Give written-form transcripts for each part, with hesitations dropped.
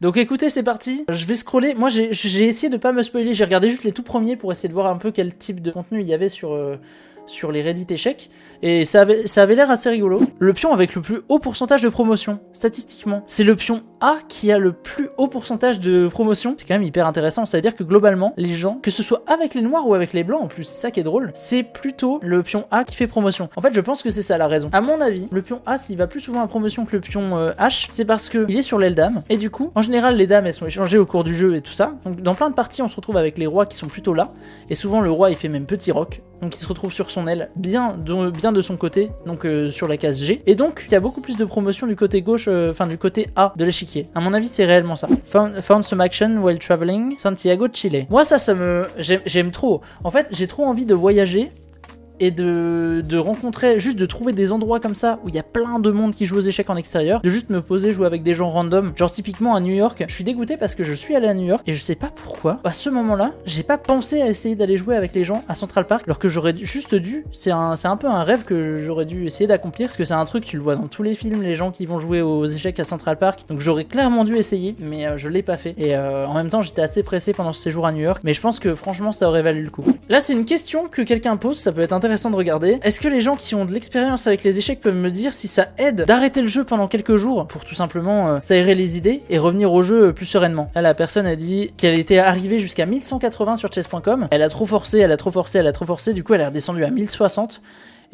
Donc écoutez, c'est parti. Je vais scroller. Moi, j'ai essayé de pas me spoiler. J'ai regardé juste les tout premiers pour essayer de voir un peu quel type de contenu il y avait sur les Reddit échecs, et ça avait l'air assez rigolo. Le pion avec le plus haut pourcentage de promotion, statistiquement, c'est le pion A qui a le plus haut pourcentage de promotion. C'est quand même hyper intéressant, ça veut dire que globalement, les gens, que ce soit avec les noirs ou avec les blancs en plus, c'est ça qui est drôle, c'est plutôt le pion A qui fait promotion. En fait, je pense que c'est ça la raison. À mon avis, le pion A, s'il va plus souvent à promotion que le pion H, c'est parce qu'il est sur l'aile dame, et du coup, en général, les dames, elles sont échangées au cours du jeu et tout ça. Donc dans plein de parties, on se retrouve avec les rois qui sont plutôt là, et souvent le roi, il fait même petit roc, donc il se retrouve sur son aile, bien de son côté, donc sur la case G, et donc il y a beaucoup plus de promotion du côté gauche, enfin du côté A de l'échiquier. À mon avis, c'est réellement ça. Found some action while traveling, Santiago de Chile. Moi, ça j'aime trop. En fait, j'ai trop envie de voyager et de rencontrer, juste de trouver des endroits comme ça où il y a plein de monde qui joue aux échecs en extérieur, de juste me poser, jouer avec des gens random, genre typiquement à New York. Je suis dégoûté parce que je suis allé à New York et je sais pas pourquoi, à ce moment-là, j'ai pas pensé à essayer d'aller jouer avec les gens à Central Park, alors que j'aurais juste dû, c'est un peu un rêve que j'aurais dû essayer d'accomplir, parce que c'est un truc, tu le vois dans tous les films, les gens qui vont jouer aux échecs à Central Park, donc j'aurais clairement dû essayer, mais je l'ai pas fait, et en même temps j'étais assez pressé pendant ce séjour à New York, mais je pense que franchement ça aurait valu le coup. Là c'est une question que quelqu'un pose, ça peut être intéressant de regarder. Est-ce que les gens qui ont de l'expérience avec les échecs peuvent me dire si ça aide d'arrêter le jeu pendant quelques jours pour tout simplement s'aérer les idées et revenir au jeu plus sereinement? Là, la personne a dit qu'elle était arrivée jusqu'à 1180 sur chess.com. Elle a trop forcé, du coup elle est redescendue à 1060.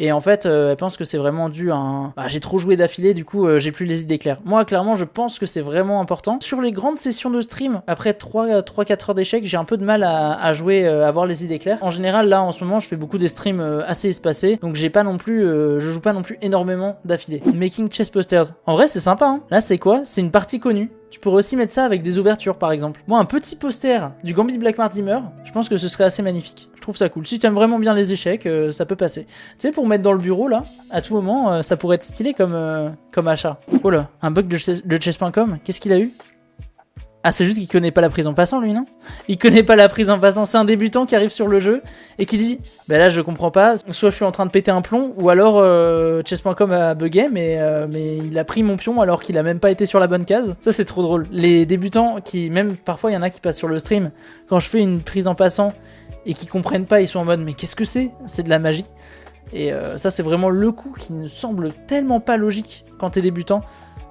Et en fait, elle pense que c'est vraiment dû à un... Bah, j'ai trop joué d'affilée, du coup, j'ai plus les idées claires. Moi, clairement, je pense que c'est vraiment important. Sur les grandes sessions de stream, après 3-4 heures d'échecs, j'ai un peu de mal à jouer, à avoir les idées claires. En général, là, en ce moment, je fais beaucoup des streams assez espacés, donc j'ai pas non plus, je joue pas non plus énormément d'affilée. Making chess posters. En vrai, c'est sympa, hein. Là, c'est quoi? C'est une partie connue. Tu pourrais aussi mettre ça avec des ouvertures par exemple. Moi, un petit poster du Gambit Black Mortimer, je pense que ce serait assez magnifique. Je trouve ça cool. Si tu aimes vraiment bien les échecs, ça peut passer. Tu sais, pour mettre dans le bureau là, à tout moment, ça pourrait être stylé comme achat. Oh là, un bug de chess.com, qu'est-ce qu'il a eu? Ah, c'est juste qu'il connaît pas la prise en passant, lui, non? Il connaît pas la prise en passant. C'est un débutant qui arrive sur le jeu et qui dit bah là, je comprends pas. Soit je suis en train de péter un plomb, ou alors chess.com a bugué, mais il a pris mon pion alors qu'il a même pas été sur la bonne case. Ça, c'est trop drôle. Les débutants qui, même parfois, il y en a qui passent sur le stream. Quand je fais une prise en passant et qui comprennent pas, ils sont en mode mais qu'est-ce que c'est? C'est de la magie. Et ça, c'est vraiment le coup qui ne semble tellement pas logique quand t'es débutant.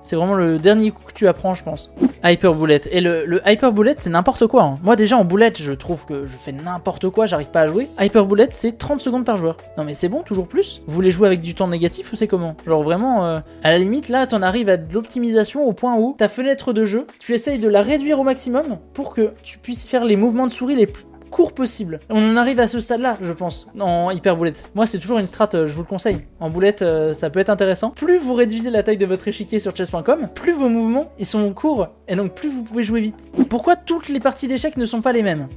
C'est vraiment le dernier coup que tu apprends, je pense. Hyper Bullet. Et le Hyper Bullet, c'est n'importe quoi. Hein. Moi, déjà, en boulette, je trouve que je fais n'importe quoi, j'arrive pas à jouer. Hyper Bullet, c'est 30 secondes par joueur. Non, mais c'est bon, toujours plus. Vous voulez jouer avec du temps négatif ou c'est comment? Genre vraiment, à la limite, là, t'en arrives à de l'optimisation au point où ta fenêtre de jeu, tu essayes de la réduire au maximum pour que tu puisses faire les mouvements de souris les plus court possible. On en arrive à ce stade-là, je pense, en hyper boulette. Moi, c'est toujours une strat, je vous le conseille. En boulette, ça peut être intéressant. Plus vous réduisez la taille de votre échiquier sur chess.com, plus vos mouvements, ils sont courts, et donc plus vous pouvez jouer vite. Pourquoi toutes les parties d'échecs ne sont pas les mêmes?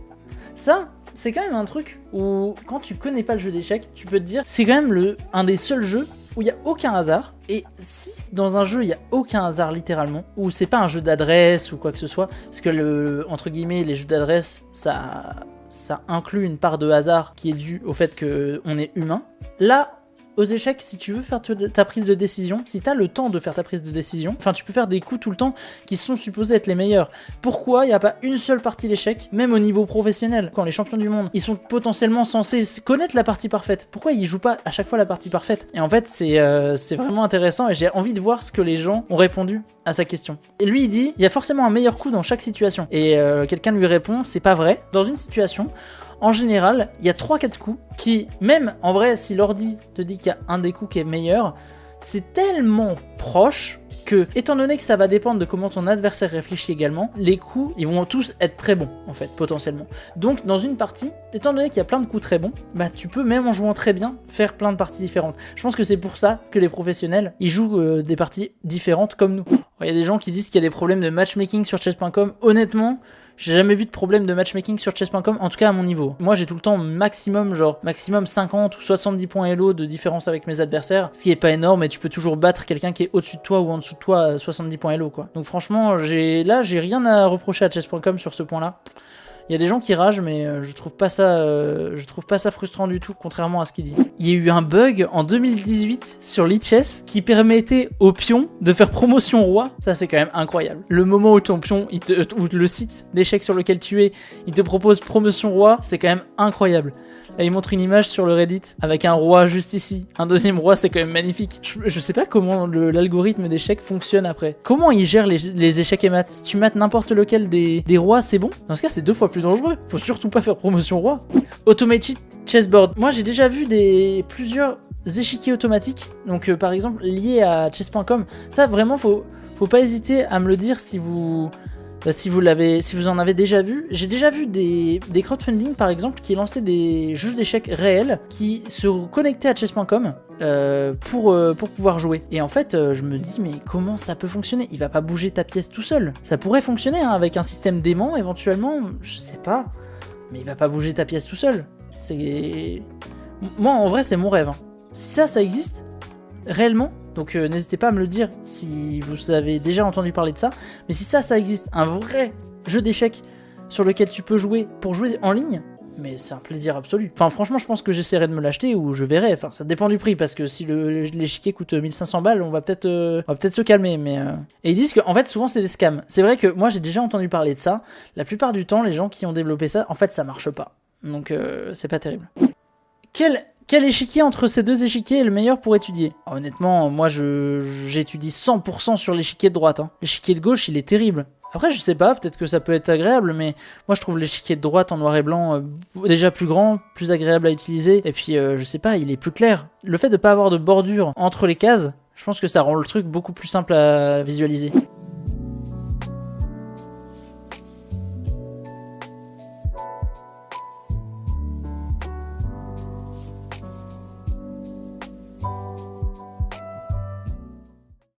Ça, c'est quand même un truc où, quand tu connais pas le jeu d'échecs, tu peux te dire, c'est quand même un des seuls jeux où il n'y a aucun hasard, et si dans un jeu il n'y a aucun hasard littéralement, ou c'est pas un jeu d'adresse ou quoi que ce soit, parce que entre guillemets les jeux d'adresse ça inclut une part de hasard qui est due au fait qu'on est humain. Là, aux échecs, si tu veux faire ta prise de décision, si tu as le temps de faire ta prise de décision, enfin tu peux faire des coups tout le temps qui sont supposés être les meilleurs. Pourquoi il n'y a pas une seule partie d'échecs, même au niveau professionnel, quand les champions du monde, ils sont potentiellement censés connaître la partie parfaite? Pourquoi ils jouent pas à chaque fois la partie parfaite? Et en fait, c'est vraiment intéressant et j'ai envie de voir ce que les gens ont répondu à sa question. Et lui, il dit, il y a forcément un meilleur coup dans chaque situation. Et quelqu'un lui répond, c'est pas vrai. Dans une situation, en général, il y a 3-4 coups qui, même en vrai, si l'ordi te dit qu'il y a un des coups qui est meilleur, c'est tellement proche que, étant donné que ça va dépendre de comment ton adversaire réfléchit également, les coups, ils vont tous être très bons, en fait, potentiellement. Donc, dans une partie, étant donné qu'il y a plein de coups très bons, bah, tu peux, même en jouant très bien, faire plein de parties différentes. Je pense que c'est pour ça que les professionnels, ils jouent des parties différentes comme nous. Il y a des gens qui disent qu'il y a des problèmes de matchmaking sur chess.com. Honnêtement, j'ai jamais vu de problème de matchmaking sur chess.com, en tout cas à mon niveau. Moi j'ai tout le temps maximum 50 ou 70 points Elo de différence avec mes adversaires, ce qui est pas énorme, et tu peux toujours battre quelqu'un qui est au-dessus de toi ou en dessous de toi à 70 points Elo quoi. Donc franchement, j'ai rien à reprocher à chess.com sur ce point-là. Il y a des gens qui ragent, mais je trouve pas ça frustrant du tout, contrairement à ce qu'il dit. Il y a eu un bug en 2018 sur Lichess qui permettait aux pions de faire promotion roi. Ça, c'est quand même incroyable. Le moment où ton pion, ou le site d'échecs sur lequel tu es, il te propose promotion roi, c'est quand même incroyable. Là, il montre une image sur le Reddit avec un roi juste ici. Un deuxième roi, c'est quand même magnifique. Je sais pas comment l'algorithme d'échecs fonctionne après. Comment il gère les échecs et maths? Si tu mates n'importe lequel des rois, c'est bon? Dans ce cas, c'est 2 fois plus dangereux. Faut surtout pas faire promotion roi. Automated chessboard. Moi, j'ai déjà vu plusieurs échiquiers automatiques. Donc, par exemple, liés à chess.com. Ça, vraiment, faut pas hésiter à me le dire si vous en avez déjà vu. J'ai déjà vu des crowdfunding par exemple qui lançaient des jeux d'échecs réels qui se connectaient à chess.com pour pouvoir jouer. Et en fait, je me dis, mais comment ça peut fonctionner? Il va pas bouger ta pièce tout seul. Ça pourrait fonctionner hein, avec un système d'aimant éventuellement, je sais pas. Mais il va pas bouger ta pièce tout seul. Moi en vrai, c'est mon rêve. Hein. Si ça existe, réellement. Donc n'hésitez pas à me le dire si vous avez déjà entendu parler de ça. Mais si ça existe, un vrai jeu d'échecs sur lequel tu peux jouer pour jouer en ligne, mais c'est un plaisir absolu. Enfin franchement je pense que j'essaierai de me l'acheter ou je verrai. Enfin ça dépend du prix parce que si l'échiquier coûte 1500 balles, on va peut-être se calmer. Mais Et ils disent qu'en fait souvent c'est des scams. C'est vrai que moi j'ai déjà entendu parler de ça. La plupart du temps les gens qui ont développé ça, en fait ça marche pas. Donc c'est pas terrible. Quel échiquier entre ces deux échiquiers est le meilleur pour étudier? Honnêtement, moi j'étudie 100% sur l'échiquier de droite. Hein. L'échiquier de gauche, il est terrible. Après, je sais pas, peut-être que ça peut être agréable, mais moi je trouve l'échiquier de droite en noir et blanc déjà plus grand, plus agréable à utiliser. Et puis, je sais pas, il est plus clair. Le fait de pas avoir de bordure entre les cases, je pense que ça rend le truc beaucoup plus simple à visualiser.